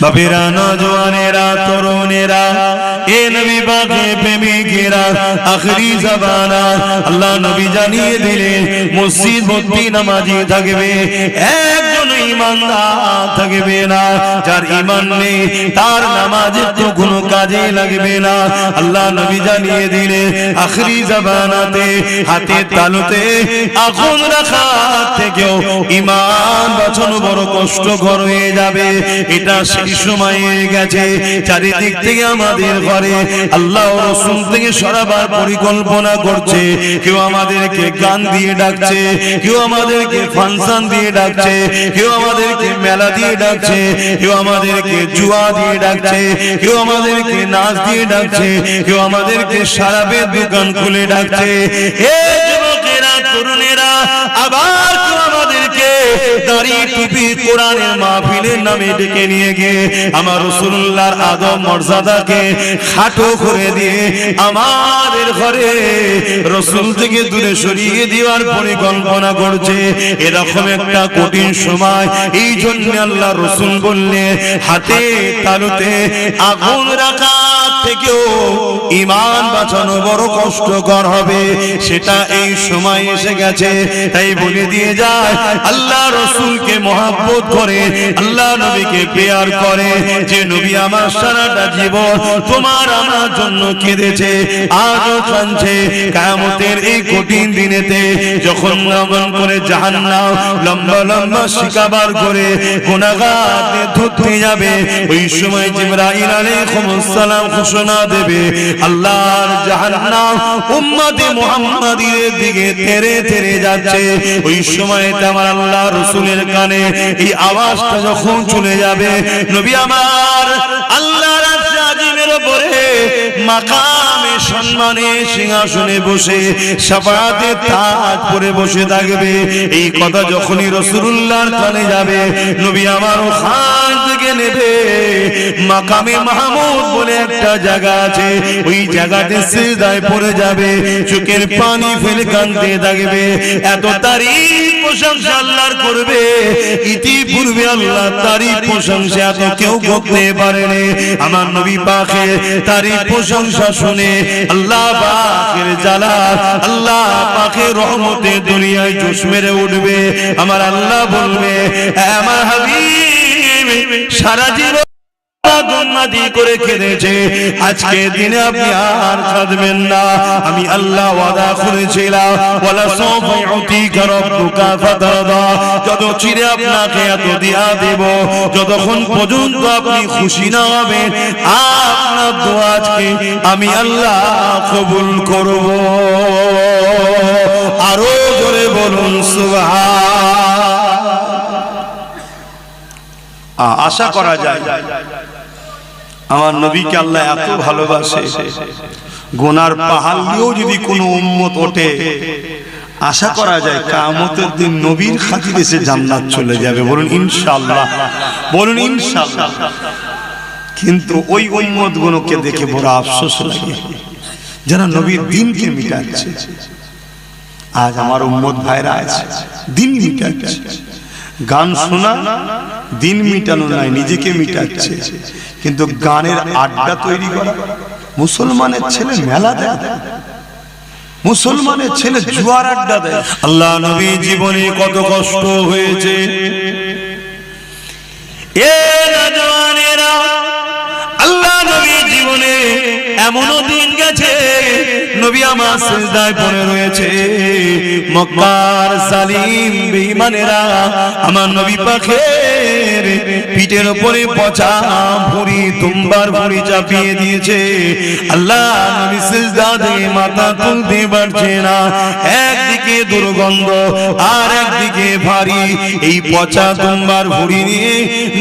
বাপেরা, নওজওয়ানেরা, তরুণেরা, এ নবী পাকের প্রেমিকেরা, আখেরি জামানা আল্লাহ নবী জানিয়ে দিলেন মসজিদ ভর্তি নামাজি থাকবে, একজন ঈমানদার থাকবে না। যার ঈমান নেই তার নামাজের তো কোনো কাজে লাগবে না। আল্লাহ নবী জানিয়ে দিলেন আখেরি জামানাতে হাতের তালুতে আগুন রাখা থেকেও ঈমান বাঁচানো বড় কষ্টকর হয়ে যাবে। এটা সেই সময় গেছে, চারিদিক থেকে আমাদের ঘরে আল্লাহ ও রাসূল থেকে সরাবার পরিকল্পনা করছে। কেউ আমাদেরকে গান দিয়ে ডাকছে, কেউ আমাদেরকে ফাংশন দিয়ে ডাকছে, কেউ আমাদেরকে মেলা দিয়ে ডাকছে, কেউ আমাদেরকে জুয়া দিয়ে ডাকছে, কেউ আমাদেরকে নাচ দিয়ে ডাকছে, কেউ আমাদেরকে শরাবের দোকান খুলে ডাকছে। হে যুবকেরা, তরুণেরা, আবার কেউ আমাদেরকে দাড়ি টুপি কোরআনের মাহফিলের নামে ডেকে নিয়ে গিয়ে আমার রাসূলুল্লাহর আদব মর্যাদাকে খাটো করে দিয়ে আমাদের ঘরে রাসূল থেকে দূরে সরিয়ে দেওয়ার পরিকল্পনা করছে। এরকম একটা কঠিন সময়, এই জন্য আল্লাহ রাসূল বললেন হাতে তালুতে আগুন রাখা থেকেও ঈমান বাঁচানো বড় কষ্টকর হবে। সেটা এই সময় এসে গেছে। তাই বলে দিয়ে যায়, আল্লাহ রাসূলকে মহব্বত করে, আল্লাহ নবীকে প্যার করে, যে নবী আমার সারাটা জীবন তোমার আমার জন্য কেঁদেছে, আজও কাঁদছে। কিয়ামতের এই কঠিন দিনেতে যখন নমন করে জাহান্নাম লম্বা লম্বা শিকাবার করে গুনাহগারদের ধরতে যাবে, ওই সময় জিবরাইল আলাইহিস সালাম ঘোষণা দেবে, আল্লাহর জাহান্নাম উম্মতে মুহাম্মাদীর দিকে তেরে তেরে যাচ্ছে। ওই সময়টা আমার আল্লাহ রাসূলের কানে এই আওয়াজটা যখন চলে যাবে, নবী আমার আল্লাহর আরশ আজিমের উপরে মাকামে সম্মানে সিংহাসনে বসে শাফাআতের তাজ পরে বসে থাকবে। এই কথা যখনই রাসূলুল্লাহর কানে যাবে, নবী আমার ওখান থেকে নেবে মাকামে মাহমুদ বলে একটা জায়গা আছে, ওই জায়গাতে সিজদায় পড়ে যাবে, চোখের পানি ফেলে কাঁদতে থাকবে। এত তারিফ প্রশংসা আল্লাহর করবে, ইতিপূর্বে আল্লাহ তারিফ প্রশংসা এত কেউ করতে পারেনি। আমার নবী পাকের তারিফ প্রশংসা শুনে আল্লাহ পাকের জালাল, আল্লাহ পাকের রহমতে দুনিয়ায় জোশ মেরে উঠবে। আমার আল্লাহ বলবে, আমার হাবিব সারা জীবন গুনাহ করে কেঁদেছে, আজকে দিনে আপনি আর কাঁদবেন না। আমি আল্লাহ ওয়াদা করেছিলাম, ওয়ালা সাওফা ইউতিকা রাব্বুকা ফাতারদা, যত চিরে আপনাকে এত দিয়া দেব, যতক্ষণ পর্যন্ত আপনি খুশি না হবেন আপনার দোয়া আজকে আমি আল্লাহ কবুল করব। আরো জোরে বলুন সুবহান। আশা করা যায় আমার নবীকে আল্লাহ এত ভালোবাসে, গুনার পাহাড় দিয়েও যদি কোনো উম্মত ওঠে, আশা করা যায় কিয়ামতের দিন নবীর খাতিরে সে জান্নাত চলে যাবে। বলুন ইনশাআল্লাহ, বলুন ইনশাআল্লাহ। কিন্তু ওই উম্মত গুলোকে দেখে বড় আফসোস লাগে যারা নবীর দ্বীনকে মিটাচ্ছে। আজ আমার উম্মত ভাইরা আছে দ্বীন মিটাচ্ছে, গান শোনা দিন মিটানো নাই, নিজেকে মিটাচ্ছে। কিন্তু গানের আড্ডা তৈরি করা, মুসলমানের ছেলে মেলা দেয়, মুসলমানের ছেলে জুয়ার আড্ডা দেয়। আল্লাহ নবী জীবনে কত কষ্ট হয়েছে। এ নওজওয়ানেরা, আল্লাহ নবী জীবনে এমনও দিন গেছে নবী আমার সিজদায় পড়ে রয়েছে। মক্কার জালিম বেঈমানেরা আমার নবী পাকের পিঠের উপরে পচা ভুঁড়ি, তুম্বার ভুঁড়ি চাপিয়ে দিয়েছে। আল্লাহ নবী সিজদা দিয়ে মাথা তুলতে পারছে না। একদিকে দুর্গন্ধ আর একদিকে ভারী, এই পচা তুম্বার ভুঁড়ি নিয়ে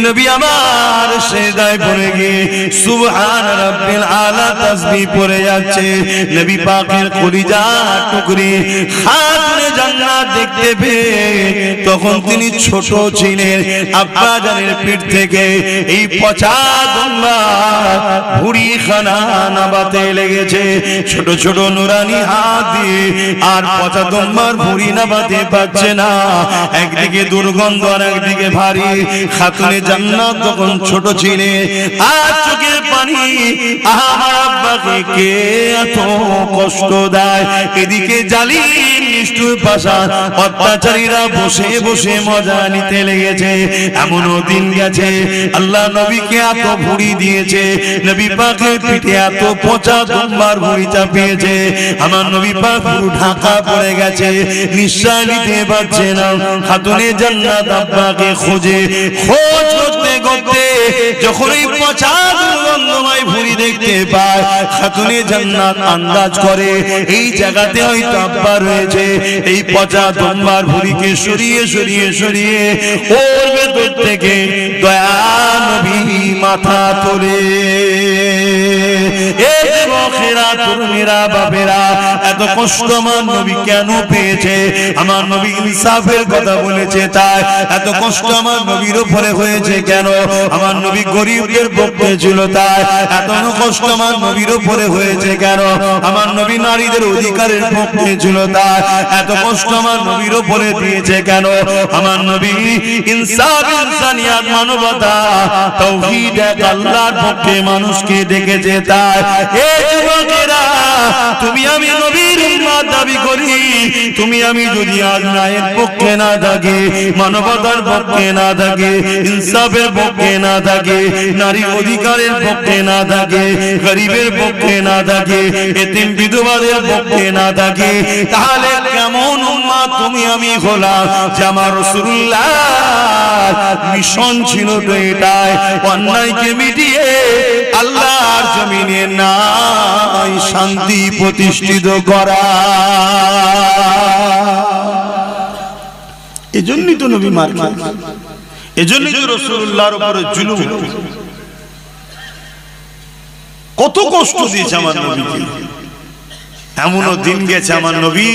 নবী আমার সিজদায় পড়ে গিয়ে সুবহান রাব্বিল আলা তাসবিহ পড়ে যাচ্ছে। নবী পাকের কলিজা টুকরি খাতুনে জান্নাত দেখতে পেয়ে তখন তিনি ছোট ছিলেন, আব্বা জানের পিঠ থেকে এই পচা দুম্বা ভুড়ি খানা নাবাতে লেগেছে। ছোট ছোট নুরানি হাত দিয়ে আর পচা দুম্বার ভুড়ি নাবাতে পারছে না। একদিকে দুর্গন্ধ আর একদিকে ভারী। খাতুনে জান্নাত তখন ছোট ছিলে আর চোখের পানি, আমার আব্বাকে কে এত কষ্ট দেয়। এদিকে জালিম নিষ্ঠুর পাশান অত্যাচারীরা বসে বসে মজা নিতে লেগেছে। এমনও দিন গেছে আল্লাহ নবীকে এত ভুড়ি দিয়েছে, নবী পাকের পিঠে এত পচা দুম্বার ভুড়ি চাপিয়েছে, আমার নবী পাক পুরো ঢাকা পড়ে গেছে, নিঃশ্বাস নিতে পারছে না। খাতুনে জান্নাত আব্বাকে খোঁজ করতে করতে যখন এই পচা দুর্গন্ধময় ভুড়ি দেখতে পায়, খাতুনে জান্নাত আন্দাজ করে এই জায়গাতে হয়তো আব্বা রয়েছে। এই পচা দুম্বার ভুড়িকে সরিয়ে সরিয়ে সরিয়ে ওর ভেতর থেকে দয়া নবী মাথা তোলে। তরুণীরা বাপেরা, এত কষ্ট আমার নবী কেন পেয়েছে? আমার নবী ইনসাফের কথা বলেছে তাই। এত কষ্ট আমার নবীর উপরে হয়েছে কেন? আমার নবী গরিবদের পক্ষে ছিল তাই। এত কষ্ট আমার নবীর উপরে হয়েছে কেন? আমার নবী নারীদের অধিকারের পক্ষে ছিল তাই। এত কষ্ট আমার নবীর উপরে দিয়েছে কেন? আমার নবী ইনসাফ, ইনসানিয়াত, মানবতা, তাওহীদ, আল্লাহর পক্ষে মানুষকে ডেকেছে তাই। এই যুবকেরা, তুমি আমি নবীর উম্মত দাবি করি, তুমি আমি যদি আজ ন্যায়ের পক্ষে না থাকি, মানবতার পক্ষে না থাকি, ইনসাফের পক্ষে না থাকি, নারী অধিকারের পক্ষে না থাকি, গরিবের পক্ষে না থাকি, এতিম বিধবাদের পক্ষে না থাকি, তাহলে কেমন উম্মত তুমি আমি হলাম? যে আমার রাসূলুল্লাহ মিশন ছিল তো এটাই, অন্যায়কে মিটিয়ে আল্লাহর জমিনে নাই শান্তি প্রতিষ্ঠিত করা। এজন্যই তো নবী মার খেয়েছেন, এজন্যই তো রাসূলুল্লাহর উপরে জুলুম, কত কষ্ট দিয়েছে আমার নবীকে। এমনও দিন গেছে আমার নবী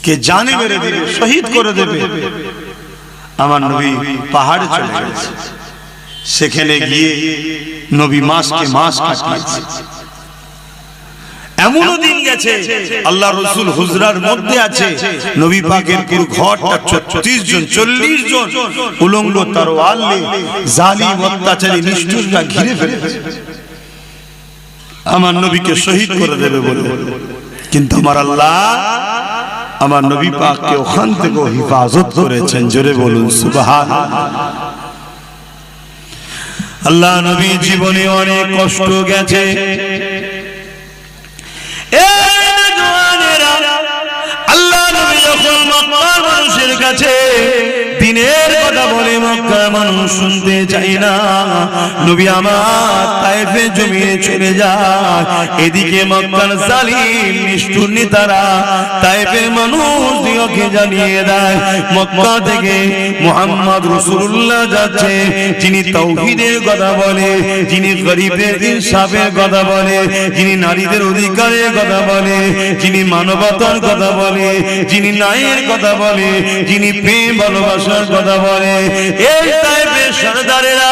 কে জানে মেরে দিবে, শহীদ করে দেবে। আমার নবী পাহাড়ে চলে গেছে, সেখানে গিয়ে নবী মাসকে মাস কাটিয়েছে। এমনও দিন গেছে আল্লাহ রাসূল হুজরার মধ্যে আছে, নবী পাকের পুরো ঘরটা 36 জন 40 জন উলঙ্গ তরোয়াল নিয়ে জালিম অত্যাচারী নিষ্ঠুররা ঘিরে ফেলেছে আমার নবীকে শহীদ করে দেবে বলে। কিন্তু আমার আল্লাহ আমার নবী পাককে ওখান থেকে হিফাজত করেছেন। জোরে বলুন সুবহানাল্লাহ। আল্লাহ নবী জীবনে অনেক কষ্ট গেছে। আল্লাহ নবী যখন মক্কার মানুষের কাছে দিনের কথা বলে, মক্কার মানুষ শুনতে চাই না। নবী আমার তায়েফের জমিনে চলে যায়। এদিকে মক্কার জালিম নিষ্ঠুর নেতারা তায়েফের মানুষদিগকে জানিয়ে দেয় মক্কা থেকে মুহাম্মদ রাসূলুল্লাহ যাচ্ছে, যিনি তাওহীদের কথা বলে, যিনি গরিবদের ইনসাফের কথা বলে, যিনি নারীদের অধিকারের কথা বলে, যিনি মানবতার কথা বলে, যিনি ন্যায়ের কথা বলে, যিনি প্রেম ভালোবাসার কথা বলে। এই তায়েফের সরদারেরা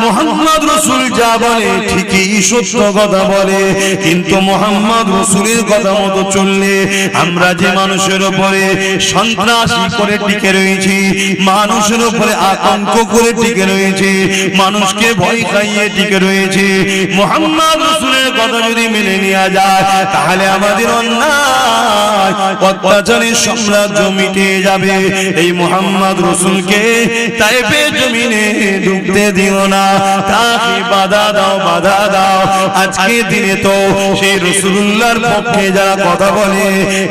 মুহাম্মদ রাসূল যা বলে ঠিকই সত্য কথা বলে, কিন্তু মুহাম্মদ রাসূলের কথা মতো চললে আমরা যে মানুষের উপরে সন্ত্রাসী করে টিকে রয়েছি, মানুষের উপরে আতঙ্ক করে টিকে রয়েছি, মানুষকে ভয় খাইয়ে টিকে রয়েছি, মুহাম্মদ রাসূলের কথা যদি মেনে নেওয়া যায় তাহলে আমাদের অন্যায় অত্যাচারের সাম্রাজ্য মিটে যাবে। এই মুহাম্মদ রাসূলকে তায়েফের জমিনে ঢুকতে দিও না, তাকে বাধা দাও, বাধা দাও। আজকে দিনে তো সেই রাসূলুল্লাহর পক্ষে যারা কথা বলে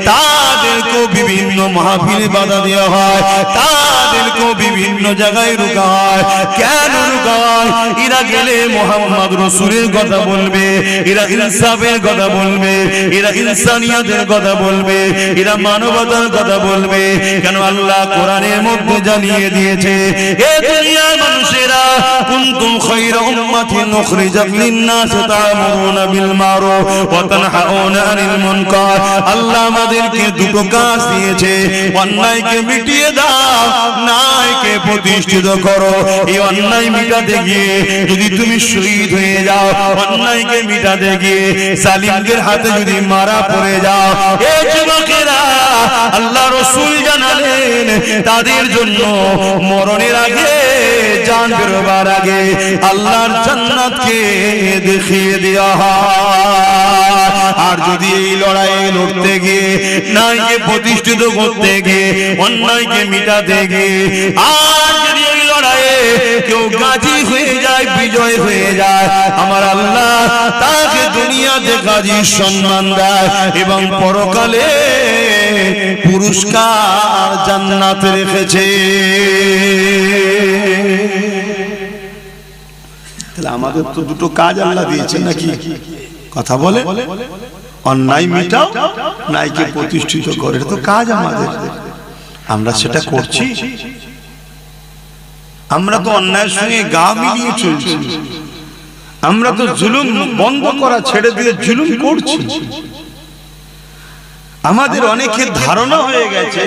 তাদেরকে বিভিন্ন মাহফিলে বাধা দেওয়া হয়, তাদেরকে বিভিন্ন জায়গায় রোকা হয়। কেন রোকা হয়? এরা সাহাবীরা গেলে মুহাম্মদ রাসূলের কথা বলবে, এরা ইনসাফের কথা বলবে, এরা ইনসানিয়তের কথা বলবে, এরা মানবতার কথা বলবে। কেন আল্লাহ কোরআনের মধ্যে জানিয়ে দিয়েছে, এ দুনিয়ার মানুষেরা কুনতুম খায়রা উম্মাতিন উখরিজাত লিন-নাস তা'মুরুনা বিল মারুফ ওয়া তানহাউনা আনিল মুনকার। আল্লাহ আমাদেরকে দুটো কাজ দিয়েছে, অন্যায়কে মিটিয়ে দাও, ন্যায়কে প্রতিষ্ঠিত করো। এই অন্যায় মিটাতে গিয়ে যদি তুমি শহীদ হয়ে যাও, অন্যায়কে মিটাতে গিয়ে জালিমদের হাতে যদি মারা পড়ে যাও, এই যুবকেরা আল্লাহ রাসূল জানালেন তাদের জন্য মরণের আগে, জান বেরোবার আগে আল্লাহর জান্নাতকে দেখিয়ে দেওয়া হয়। আর যদি এই লড়াইয়ে লড়তে গিয়ে, ন্যায়কে প্রতিষ্ঠিত করতে গিয়ে, অন্যায়কে মিটাতে গিয়ে আর যদি এই লড়াইয়ে কেউ গাজী হয়ে যায়, বিজয় হয়ে যায়, আমার আল্লাহ তাকে দুনিয়াতে গাজীর সম্মান দেয় এবং পরকালে পুরস্কার জান্নাতে রেখেছে। তাহলে আমাদের তো দুটো কাজ আল্লাহ দিয়েছেন নাকি? কথা বলে, অন্যায় মিটাও, ন্যায়কে প্রতিষ্ঠিত করে, তো কাজ আমাদের। আমরা সেটা করছি? আমরা তো অন্যায়ের সঙ্গে গা মিলিয়ে চলছি, আমরা তো জুলুম বন্ধ করা ছেড়ে দিয়ে জুলুম করছি। আমাদের অনেকের ধারণা হয়ে গেছে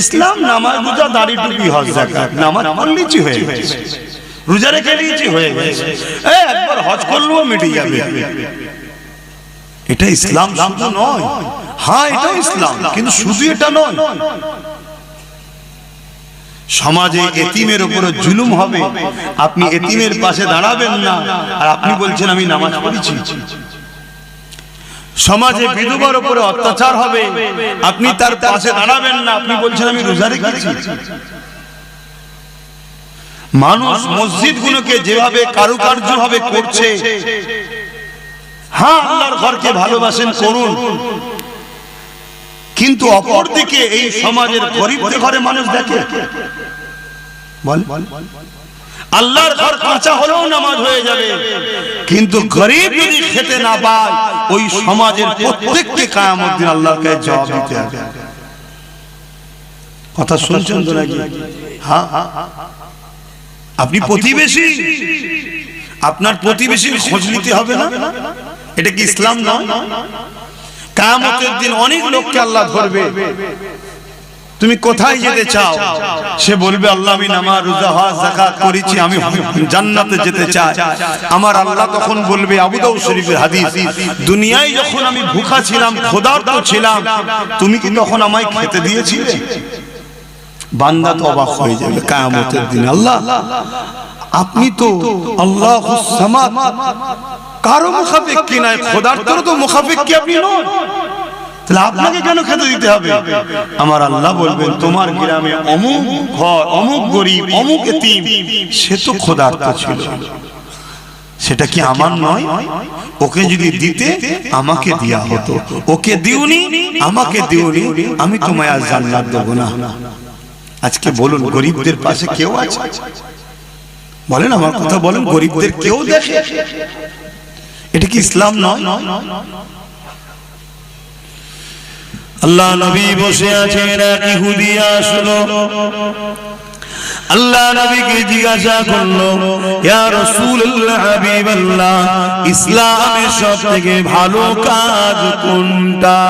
ইসলাম নামাজ, রোজা, দাড়ি, টুপি, হজ, যাকাত, নামাজ পড়লেই হয়ে গেছে, রোজা রেখে নিয়েছি হয়ে গেছে, একবার হজ করলেও মিটে যাবে। এটা ইসলাম শুধু নয়, হ্যাঁ এটাও ইসলাম, কিন্তু শুধু এটা নয়। সমাজে এতিমের উপরে জুলুম হবে, আপনি এতিমের পাশে দাঁড়াবেন না, আর আপনি বলছেন আমি নামাজ পড়েছি। সমাজে বিধবার উপরে অত্যাচার হবে, আপনি তার পাশে দাঁড়াবেন না, আপনি বলছেন আমি রোজা রেখেছি। মানুষ মসজিদগুলোকে যেভাবে কারুকার্য ভাবে করছে, হ্যাঁ আল্লাহর ঘরকে ভালোবাসেন, করুন, কিন্তু অপরদিকে এই সমাজের গরিবদের ঘরে মানুষ দেখে, বল আল্লাহর ঘর কাঁচা হলেও নামাজ হয়ে যাবে, কিন্তু গরিব যদি খেতে না পায়, ওই সমাজের প্রত্যেককে কিয়ামত দিন আল্লাহর কাছে জবাব দিতে হবে। কথা শুনছেন তো নাকি? হ্যাঁ, আপনি প্রতিবেশী, আপনার প্রতিবেশীর খোঁজ নিতে হবে না? এটা কি ইসলাম নয়? কিয়ামতের দিন অনেক লোককে আল্লাহ ধরবে, তুমি কোথায় যেতে চাও? সে বলবে আল্লাহ আমি নামাজ, রোজা, হজ, যাকাত করেছি, আমি জান্নাতে যেতে চাই। আমার আল্লাহ তখন বলবে, আবু দাউদ শরীফের হাদিস, দুনিয়ায় যখন আমি ভুখা ছিলাম, ক্ষুধার্ত ছিলাম, তুমি কি তখন আমায় খেতে দিয়েছিলে? বান্দা তো অবাক হয়ে যাবে কিয়ামতের দিন, আল্লাহ আপনি তো আল্লাহুস সামাদ, কারো মুখাফেক কি নাই, খোদার তো মুখাফেক কি আপনি নন, তাহলে আপনাকে কেন খেতে দিতে হবে? আমার আল্লাহ বলবেন, তোমার গ্রামে অমুক ঘর, অমুক গরিব, অমুক এতিম, সে তো খোদার্ত ছিল, সেটা কি আমার নয়? ওকে যদি দিতে আমাকে দেয়া হতো, ওকে দিওনি, আমাকে দিওনি, আমি তোমায় আজ জান্নাত দেব না। আজকে বলুন, গরিবদের পাশে কেউ আছে? বলেন, আমার কথা বলেন, গরিবদের কেউ দেখে? এটা কি ইসলাম নয়? আল্লাহ নবী বসে আছেন, এক ইহুদি আসলো, আল্লাহ নবীকে জিজ্ঞাসা করলো, ইয়া রাসূলুল্লাহ, হাবিবাল্লাহ, ইসলামের সবথেকে ভালো কাজ কোনটা?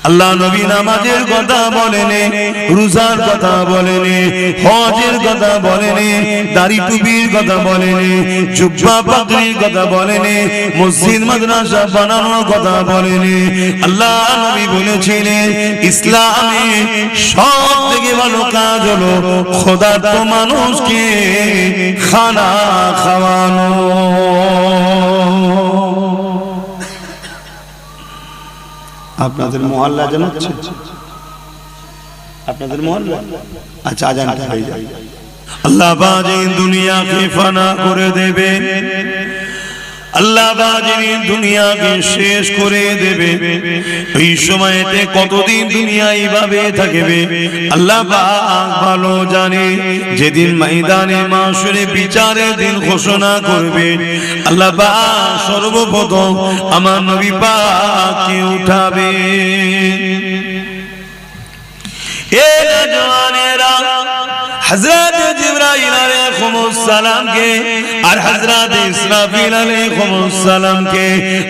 আল্লাহ নবী নামাজের কথা বলেন, রোজার কথা বলেন, হজের কথা বলেন, দাড়ি টুপির কথা বলেন, জুব্বা পাগড়ির কথা বলেন, মসজিদ মাদ্রাসা বানানোর কথা বলেন। আল্লাহ নবী বলেছিলেন, ইসলামে সবথেকে ভালো কাজ হলো খোদার্ত মানুষকে খানা খাওয়ানো। আপনাদের মহল্লা জানাচ্ছে, আপনাদের মহল্লা, আচ্ছা আজানটা হয়ে যায়। আল্লাহ পাক এই দুনিয়াকে ফানা করে দেবে, আল্লাহ যিনি দুনিয়াকে শেষ করে দেবে, এই সময়তে কতদিন দুনিয়া এইভাবে থাকবে আল্লাহ ভালো জানে। যেদিন ময়দানে মাশরে বিচারের দিন ঘোষণা করবে আল্লাহ সর্বপ্রথম আমার নবী পাককে উঠাবে। এ জওয়ানেরা, হযরত জিবরাইল আলাইহিস সালামকে আর হযরত ইসরাফিল আলাইহিস সালামকে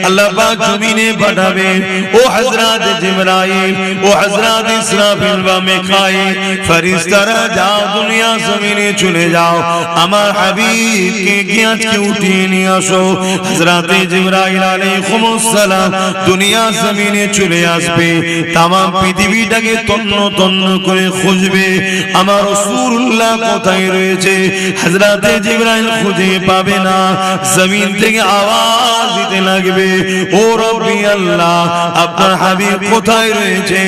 আল্লাহ পাক জমিনে পাঠাবে। ও হযরত জিবরাইল, ও হযরত ইসরাফিল বা মিকাইল, ফেরেশতারা যাও দুনিয়া জমিনে চলে যাও, আমার হাবিবকে গিয়ে আজকে উঠিয়ে নিয়ে আসো। হযরত জিবরাইল আলাইহিস সালাম দুনিয়া জমিনে চলে আসবে, তাম পৃথিবীটাকে তন্ন তন্ন করে খুঁজবে আমার রাসূলুল্লাহ কোথায় রয়েছে। হযরত জিবরাইল খুঁজে পাবে না, জমিন থেকে আওয়াজ দিতে লাগবে, ও রব্বি আল্লাহ, আপনার হাবিব কোথায় রয়েছে,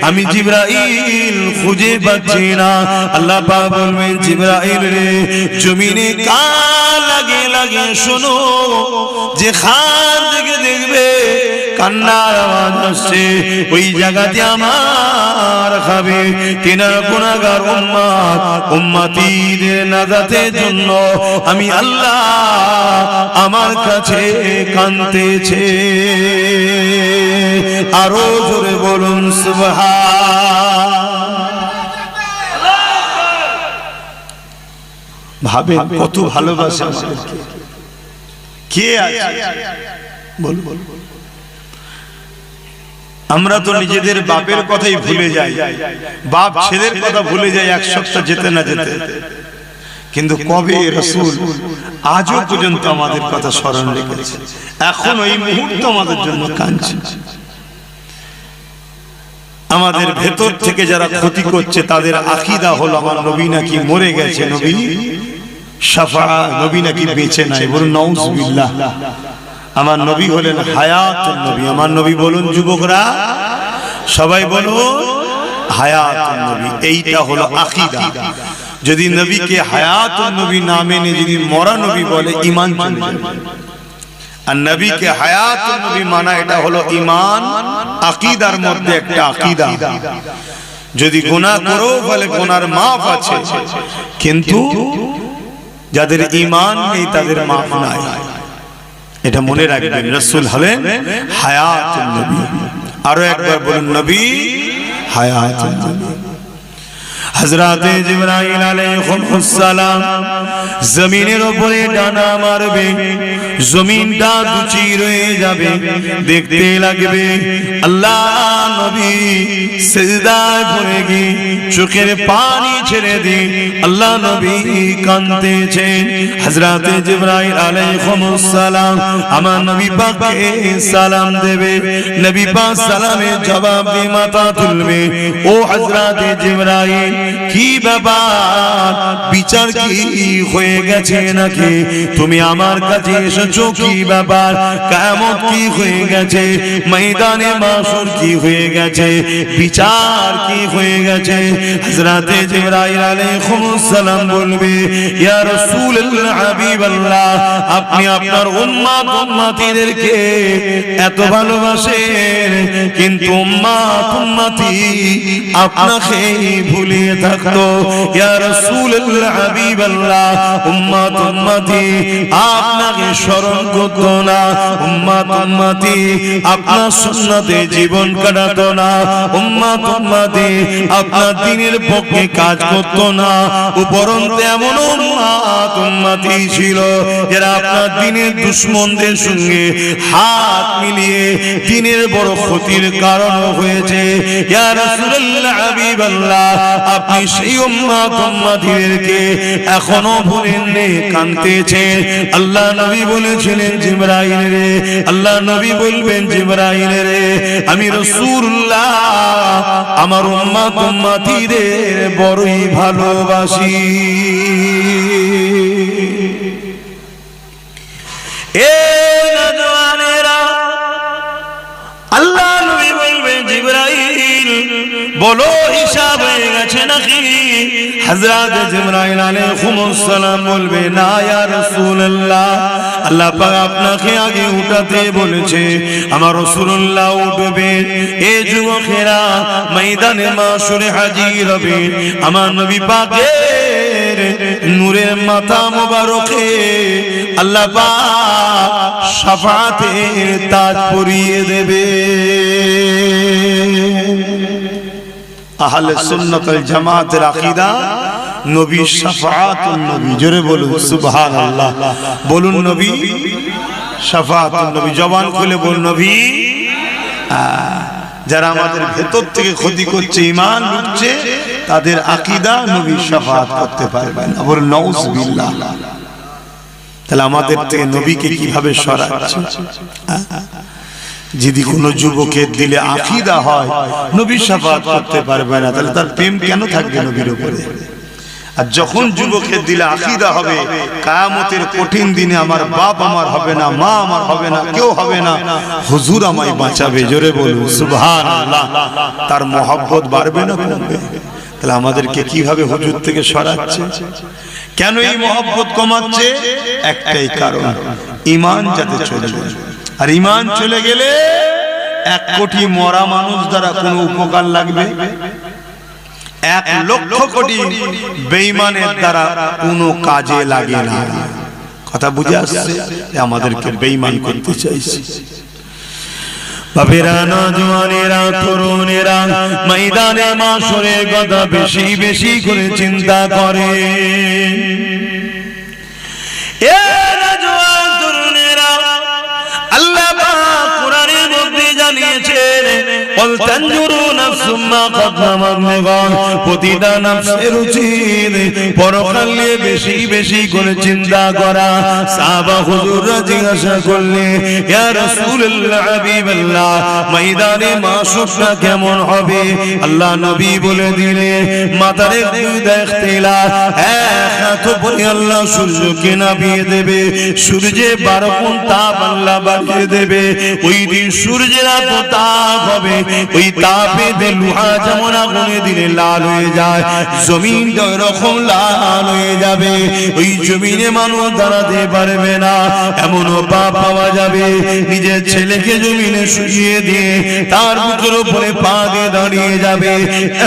আমি জিবরাইল খুঁজে পাচ্ছি না। আল্লাহ পাক বলবেন, জিবরাইল রে, জমিনে কান লাগিয়ে লাগিয়ে শোনো, যে খান থেকে দেখবে কান্নার আওয়াজ আসছে, ওই জায়গাতে আমার হাবিব তিনার গুনাহগার উম্মত উম্মতিদের নাজাতের জন্য আমি আল্লাহ আমার কাছে কাঁদতেছে। আরো জোরে বলুন সুবহানাল্লাহ। ভাবেন কত ভালোবাসা কে আছে, বল বল। আমরা তো নিজেদের বাপের কথাই ভুলে যাই, বাপ ছেলের কথা ভুলে যাই এক সপ্তাহ যেতে না যেতে, কিন্তু কবে রাসূল আজও পর্যন্ত আমাদের কথা স্মরণ রেখেছে, এখন এই মুহূর্তে আমাদের জন্য কাঁদছে। আমাদের ভেতর থেকে যারা ক্ষতি করছে তাদের আকীদা হলো আমার নবী নাকি মরে গেছে, নবী শাফা, নবী নাকি বেঁচে নাই। বলুন নাউযুবিল্লাহ। আমার নবী হলেন হায়াতুন নবী। আমার নবী বলুন যুবকরা, সবাই বলুন হায়াতুন নবী। এইটা হলো আকীদা। যদি নবীকে হায়াতুন নবী না মেনে যদি মরা নবী বলে, ঈমান চলে যাবে। আর নবীকে হায়াতুন নবী মানা, এটা হলো ঈমান, আকীদার মধ্যে একটা আকীদা। যদি গুনাহ করো বলে গুনার মাফ আছে, কিন্তু যাদের ঈমান নেই তাদের মাফ নাই। এটা মনে রাখবেন, রাসূল হলেন হায়াতুন নবী। আরো একবার বলুন, নবী হায়াতুন নবী। হযরত জিবরাইল আলাইহিস সালাম জমিনের উপরে ডানা মারবে, জমিনটা দুচির হয়ে যাবে, দেখতে লাগবে আল্লাহ নবী সিজদায় পড়ে গিয়ে চোখের পানি ছেড়ে দিয়ে আল্লাহ নবী কাঁদতেছেন। হযরত জিবরাইল আলাইহিস সালাম আমার নবী পাককে সালাম দেবে, নবী পাক সালামের জবাব দিয়ে মাথা তুলবে, ও হযরত জিবরাইল, কি ব্যাপার, বিচার কি হয়ে গেছে নাকি, তুমি আমার কাছে এসেছো, কি ব্যাপার, কিয়ামত কি হয়ে গেছে, ময়দানে মাশর কি হয়ে গেছে, বিচার কি হয়ে গেছে। হযরত জিবরাইল আলাইহিস সালাম বলবে, ইয়া রাসূলুল্লাহ, হাবিবাল্লাহ, আপনি আপনার উম্মত উম্মতিদেরকে এত ভালোবাসেন, কিন্তু উম্মত উম্মতি আপনাকে ভুলিয়ে থাকতো। ইয়া রাসূলুল্লাহ, হাবিবাল্লাহ, উম্মত উম্মতি আপনাকে স্মরণ করতো না, উম্মত উম্মতি আপনার সুন্নতে জীবন কাটাতো না, উম্মত উম্মতি আপনার দ্বীনের পক্ষে কাজ করতো না। উপরন্তু এমন উম্মত উম্মতি ছিল যারা আপনার দ্বীনের দুশমনদের সঙ্গে হাত মিলিয়ে দ্বীনের বড় ক্ষতির কারণ হয়েছে। ইয়া রাসূলুল্লাহ, হাবিবাল্লাহ, আপনি সেই উম্মত উম্মতিদেরকে এখনো ভুলেননি, কাঁদতেছেন। আল্লাহ নবী বলেছিলেন, জিবরাইল রে, আল্লাহ নবী বলবেন, জিবরাইল রে, আমি রাসূলুল্লাহ আমার উম্মত উম্মতিদের বড়ই ভালোবাসি। এ নওজওয়ানেরা, আল্লাহ নবী বলবেন, জিবরাইল বলো হিসাব হয়ে গেছে নাকি? হযরত জিবরাইল আলাইহিস সালাম বলবে না ইয়া রাসূলুল্লাহ, আল্লাহ পাক আপনাকে আগে উঠাতে বলেছে, আমার রাসূলুল্লাহ উঠবে। এই যুবকেরা ময়দানে মাশরে হাজির হবে, আমার নবী পাকের নূরের মাথা মোবারকে আল্লাহ পাক শাফাতের তাজ পরিয়ে দেবে। আহলে সুন্নাত ওয়াল জামাতের আকীদা নবী শাফাআতুন নবী। জোরে বলুন সুবহানাল্লাহ। বলুন নবী শাফাআতুন নবী। জবান খুলে বল নবী। যারা আমাদের ভেতর থেকে ক্ষতি করছে, ঈমান লুটছে, তাদের আকীদা নবী শাফাআত করতে পারবে না। বলুন নাউযুবিল্লাহ। তাহলে আমাদের থেকে নবীকে কিভাবে সরাচ্ছে? যদি কোনো যুবকের দিলে আকীদা হয় নবী শাফাআত করতে পারবে না, তাহলে তার প্রেম কেন থাকবে নবীর উপরে? আর যখন যুবকের দিলে আকীদা হবে কিয়ামতের কঠিন দিনে আমার বাপ আমার হবে না, মা আমার হবে না, কেউ হবে না, হুজুর আমায় বাঁচাবে। জোরে বলুন সুবহানাল্লাহ। তার মহব্বত বাড়বে না কমবে? তাহলে আমাদেরকে কিভাবে হুজুর থেকে সরাচ্ছে? কেন এই মহব্বত কমাচ্ছে? একটাই কারণ, ঈমান যাতে চলে যায়। আর ঈমান চলে গেলে 1 কোটি মরা মানুষ দ্বারা কোনো উপকার লাগবে? 1 লক্ষ কোটি বেঈমানের দ্বারা কোনো কাজে লাগে না। কথা বুঝে আসছে? আমাদেরকে বেঈমান করতে চাইছে। বাবেরা, নওজওয়ানেরা, তরুণেরা ময়দানে মাশরের কথা বেশি বেশি করে চিন্তা করে। এ নওজওয়ান তরুণেরা, আল্লাহ পাক কোরআনের মধ্যে জানিয়েছেন, قل تنظروا نفس ما قدمت لغد। প্রতিটা নফসের উচিত পরকাল নিয়ে বেশি বেশি করে চিন্তা করা। সাহাবা হুজুররা জিজ্ঞাসা করলে, ইয়া রাসূলুল্লাহ, হাবিবাল্লাহ, ময়দানে মাশরটা কেমন হবে? আল্লাহ নবী বলে দিলেন, মাথার দুইটা ইখতিলাফ। এক পরে আল্লাহ সূর্যকে নামিয়ে দেবে, সূর্যে 12 গুণ তাপ আল্লাহ বাড়িয়ে দেবে। ওই দিন সূর্যের এত তাপ হবে, ওই তাপে লোহা যেমন আগুনে দিলে লাল হয়ে যায়, জমিনটা এরকম লাল হয়ে যাবে। ওই জমিনে মানুষ দাঁড়াতে পারবে না। এমনও পাপ পাওয়া যাবে, নিজের ছেলেকে জমিনে শুইয়ে দিয়ে তার বুকের উপরে পা দিয়ে দাঁড়িয়ে যাবে।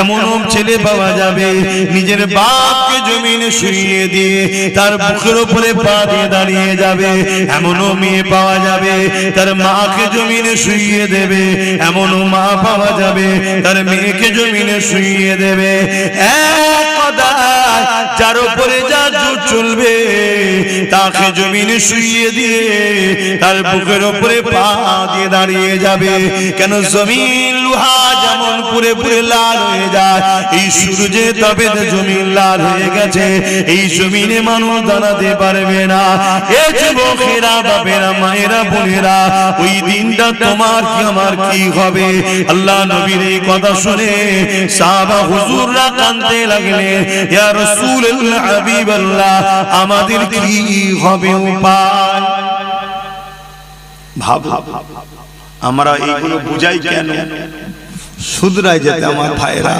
এমনও ছেলে পাওয়া যাবে, নিজের বাপকে জমিনে শুইয়ে দিয়ে তার বুকের উপরে পা দিয়ে দাঁড়িয়ে যাবে। এমনও মেয়ে পাওয়া যাবে, তার মাকে জমিনে শুইয়ে দেবে। এমনও মা পাওয়া যাবে, তার মেয়েকে জমিনে শুইয়ে দেবে। এক কথায় যার উপরে যা জোর চলবে তাকে জমিনে শুইয়ে দিয়ে তার বুকের উপরে পা দিয়ে দাঁড়িয়ে যাবে। কেন? জমিন লোহা যেমন পুরে পুরে লাল হয়ে যায়, এই সূর্যে তবে জমিন লাল হয়ে গেছে, এই জমিনে মানুষ দাঁড়াতে পারবে না। এ যুবকেরা, বাপেরা, মায়েরা, বোনেরা, ওই দিনটা তোমার কি আমার কি হবে? আল্লাহ নবীর এই কথা শুনে সাহাবা হুজুররা কাঁদতে লাগলেন, ইয়া রাসূলুল্লাহ, হাবিবাল্লাহ, আমাদের কি হবে উপায়? ভাবো, আমরা এইগুলো বুঝাই কেন? শুধরাই যেতে আমার ভাইরা।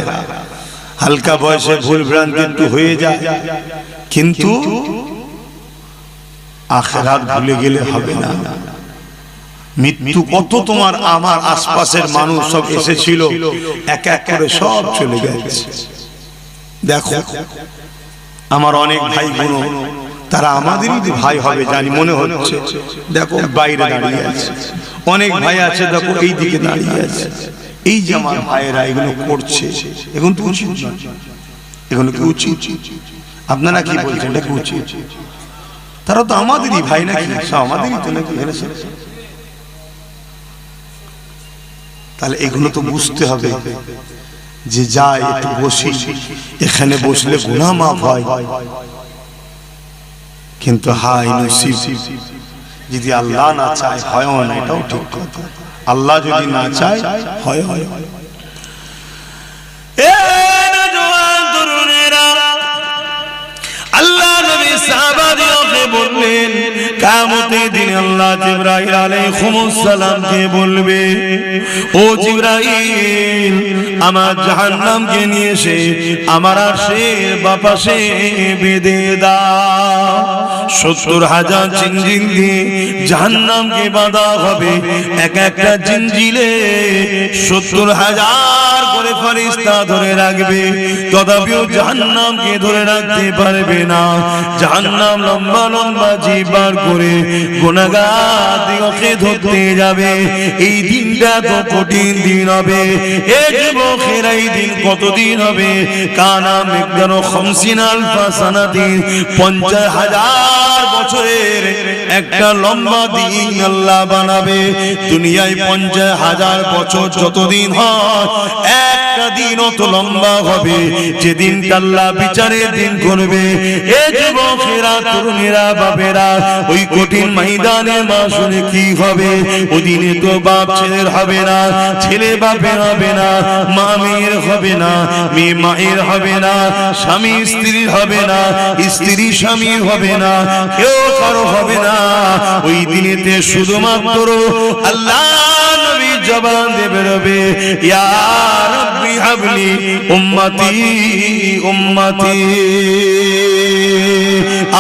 হালকা বয়সে ভুল ভ্রান্তি একটু হয়ে যায়, কিন্তু আখিরাত ভুলে গেলে হবে না। মৃত্যু কত তোমার আমার আশপাশের মানুষ সব এসেছিল, এক এক করে সব চলে গেছে। দেখো, আমার অনেক ভাই বোন, তারা আমাদেরই ভাই হবে জানি মনে হচ্ছে। দেখো বাইরে দাঁড়িয়ে আছে, অনেক ভাই আছে দেখো এই দিকে দাঁড়িয়ে আছে। এই যে আমার ভাইয়েরা এগুলো করছে, এখন তো উচিত না, এগুলো কি উচিত? আপনারা কি বলছেন, এটা কি উচিত? তারা তো আমাদেরই ভাই নাকি, সব আমাদেরই তো নাকি। তাহলে এগুলো তো বুঝতে হবে যে যাই একটু বসি, এখানে বসলে গুনাহ মাফ হয়। কিন্তু হায় নসিব, যদি আল্লাহ না চায় হয় না, এটাও ঠিক কথা। আল্লাহ যদি না চায় হয়। আল্লাহ নবী সাহাবাদেরকে বললেন, বললেন কিয়ামতের দিন আল্লাহ জিবরাইল আলাইহিস সালামকে বলবে, ও জিবরাইল, আমার জাহান্নামকে নিয়ে এসে আমার আরশের বাপাশে বেঁধে দাও। 70,000 জিনজিল দিয়ে জাহান্নামকে বাঁধা হবে। এক একটা জিনজিলে 70,000 করে ফেরেশতা ধরে রাখবে, তথাপিও জাহান্নামকে ধরে রাখতে পারবে না। জাহান্নাম লম্বা লম্বা জিহ্বা বার করে গুনাহগারকে ধরতে যাবে। এই দিনটা তো কঠিন দিন হবে। এই যুবকের এই দিন কতদিন হবে? কানা মিকদারু 50 আলফা সানাতিন, 50,000 বছরের একটা লম্বা দিন আল্লাহ বানাবে। দুনিয়ায় 50,000 বছর যতদিন হয়, একটা দিন অত লম্বা হবে যেদিন আল্লাহ বিচারের দিন করবে। এই যুবকেরা, তরুণীরা, বাপেরা, ওই কঠিন ময়দানে মাসুরে কি হবে? ওই দিনে তো বাপ ছেলের হবে না, ছেলে বাপের হবে না, মা মেয়ের হবে না, মেয়ে মায়ের হবে না, স্বামী স্ত্রীর হবে না, স্ত্রী স্বামীর হবে না, কেউ কারো হবে না। ওই দিনেতে শুধুমাত্র আল্লাহ নবী জবান দিয়ে বেরোবে, ইয়া রাব্বি হাবলি উম্মতি উম্মতি।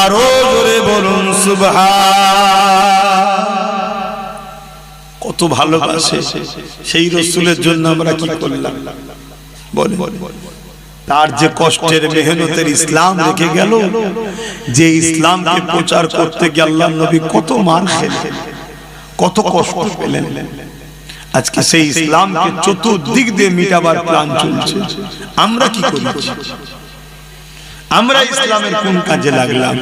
আরো জোরে বলুন সুবহান। কত ভালোবাসে সেই রাসূলের জন্য আমরা কি করলাম বলেন? তার যে কষ্টের মেহনতের ইসলাম রেখে গেল, যে ইসলামকে প্রচার করতে গিয়ে আল্লাহর নবী কত মার খেলেন, কত কষ্ট পেলেন। আজকে সেই ইসলামকে চতুর্দিক দিয়ে মিটাবার প্ল্যান চলছে। আমরা কি করেছি? আমরা ইসলামের কোন কাজে লাগলাম?